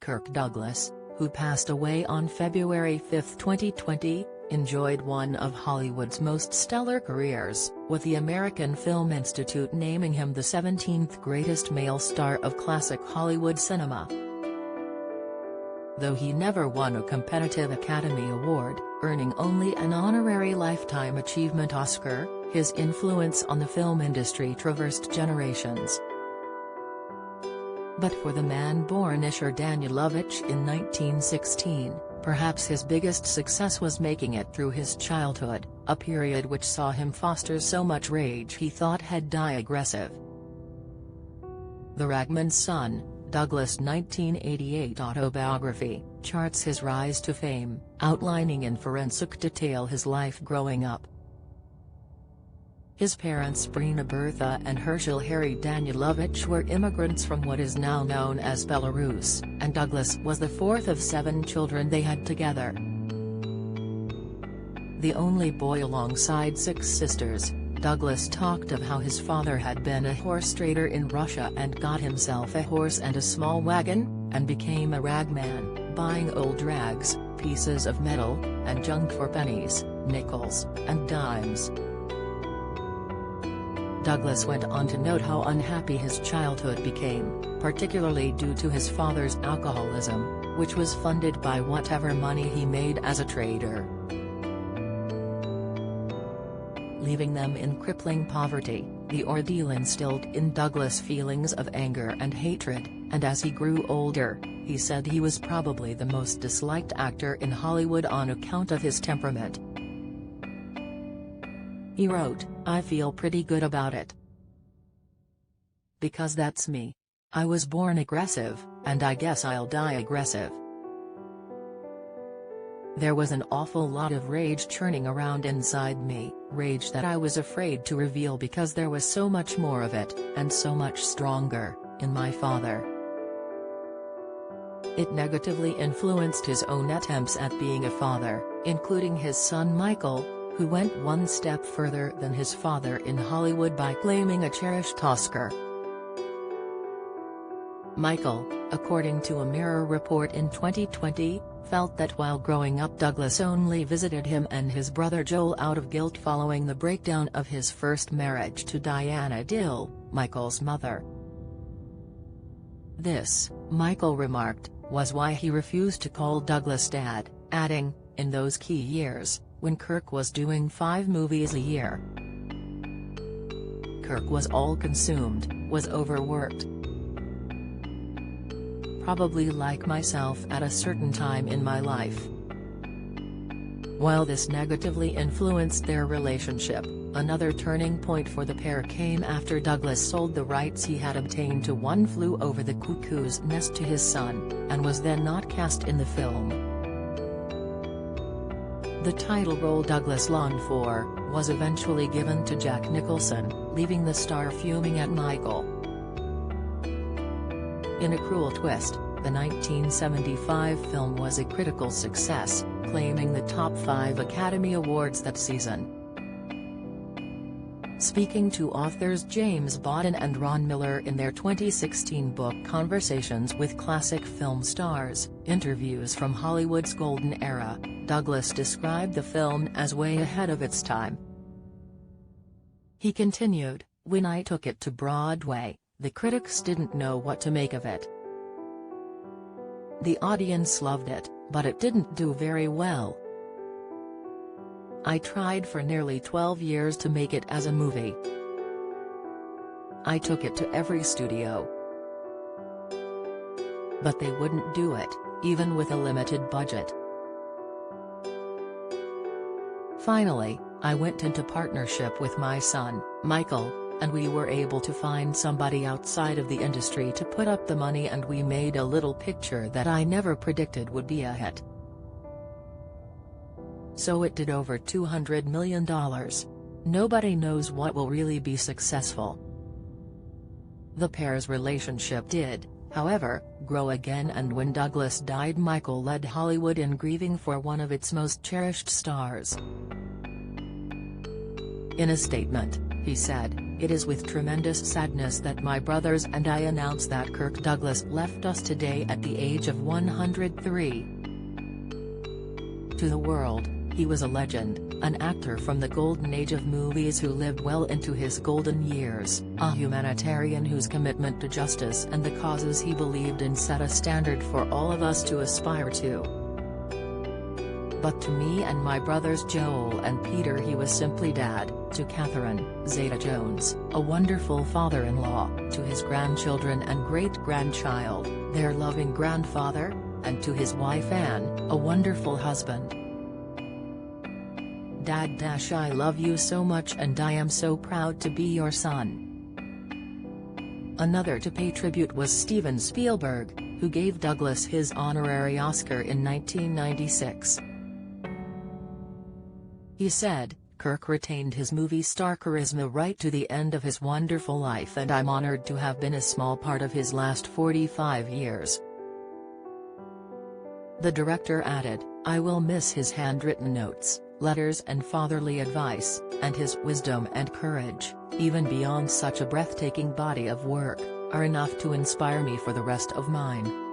Kirk Douglas, who passed away on February 5, 2020, enjoyed one of Hollywood's most stellar careers, with the American Film Institute naming him the 17th greatest male star of classic Hollywood cinema. Though he never won a competitive Academy Award, earning only an honorary Lifetime Achievement Oscar, his influence on the film industry traversed generations. But for the man born Ishor Danilovich in 1916, perhaps his biggest success was making it through his childhood, a period which saw him foster so much rage he thought had die aggressive. The Ragman's Son, Douglas' 1988 autobiography, charts his rise to fame, outlining in forensic detail his life growing up. His parents Brina Bertha and Herschel Harry Danilovich were immigrants from what is now known as Belarus, and Douglas was the fourth of 7 children they had together. The only boy alongside 6 sisters, Douglas talked of how his father had been a horse trader in Russia and got himself a horse and a small wagon, and became a ragman, buying old rags, pieces of metal, and junk for pennies, nickels, and dimes. Douglas went on to note how unhappy his childhood became, particularly due to his father's alcoholism, which was funded by whatever money he made as a trader, leaving them in crippling poverty. The ordeal instilled in Douglas feelings of anger and hatred, and as he grew older, he said he was probably the most disliked actor in Hollywood on account of his temperament. He wrote, "I feel pretty good about it. Because that's me. I was born aggressive, and I guess I'll die aggressive." There was an awful lot of rage churning around inside me, rage that I was afraid to reveal because there was so much more of it, and so much stronger, in my father. It negatively influenced his own attempts at being a father, including his son Michael, who went one step further than his father in Hollywood by claiming a cherished Oscar. Michael, according to a Mirror report in 2020, felt that while growing up Douglas only visited him and his brother Joel out of guilt following the breakdown of his first marriage to Diana Dill, Michael's mother. This, Michael remarked, was why he refused to call Douglas dad, adding, in those key years, when Kirk was doing 5 movies a year. Kirk was all-consumed, was overworked. Probably like myself at a certain time in my life. While this negatively influenced their relationship, another turning point for the pair came after Douglas sold the rights he had obtained to One Flew Over the Cuckoo's Nest to his son, and was then not cast in the film. The title role Douglas longed for, was eventually given to Jack Nicholson, leaving the star fuming at Michael. In a cruel twist, the 1975 film was a critical success, claiming the top 5 Academy Awards that season. Speaking to authors James Bawden and Ron Miller in their 2016 book Conversations with Classic Film Stars, Interviews from Hollywood's Golden Era, Douglas described the film as way ahead of its time. He continued, "When I took it to Broadway, the critics didn't know what to make of it. The audience loved it, but it didn't do very well. I tried for nearly 12 years to make it as a movie. I took it to every studio. But they wouldn't do it, even with a limited budget. Finally, I went into partnership with my son, Michael, and we were able to find somebody outside of the industry to put up the money, and we made a little picture that I never predicted would be a hit. So it did over $200 million. Nobody knows what will really be successful." The pair's relationship did, however, grow again, and when Douglas died, Michael led Hollywood in grieving for one of its most cherished stars. In a statement, he said, It is with tremendous sadness that my brothers and I announce that Kirk Douglas left us today at the age of 103. To the world, he was a legend, an actor from the golden age of movies who lived well into his golden years, a humanitarian whose commitment to justice and the causes he believed in set a standard for all of us to aspire to. But to me and my brothers Joel and Peter he was simply Dad, to Catherine, Zeta-Jones, a wonderful father-in-law, to his grandchildren and great-grandchild, their loving grandfather, and to his wife Anne, a wonderful husband. Dad, I love you so much and I am so proud to be your son. Another to pay tribute was Steven Spielberg, who gave Douglas his honorary Oscar in 1996. He said, "Kirk retained his movie star charisma right to the end of his wonderful life and I'm honored to have been a small part of his last 45 years." The director added, "I will miss his handwritten notes, letters and fatherly advice, and his wisdom and courage, even beyond such a breathtaking body of work, are enough to inspire me for the rest of mine."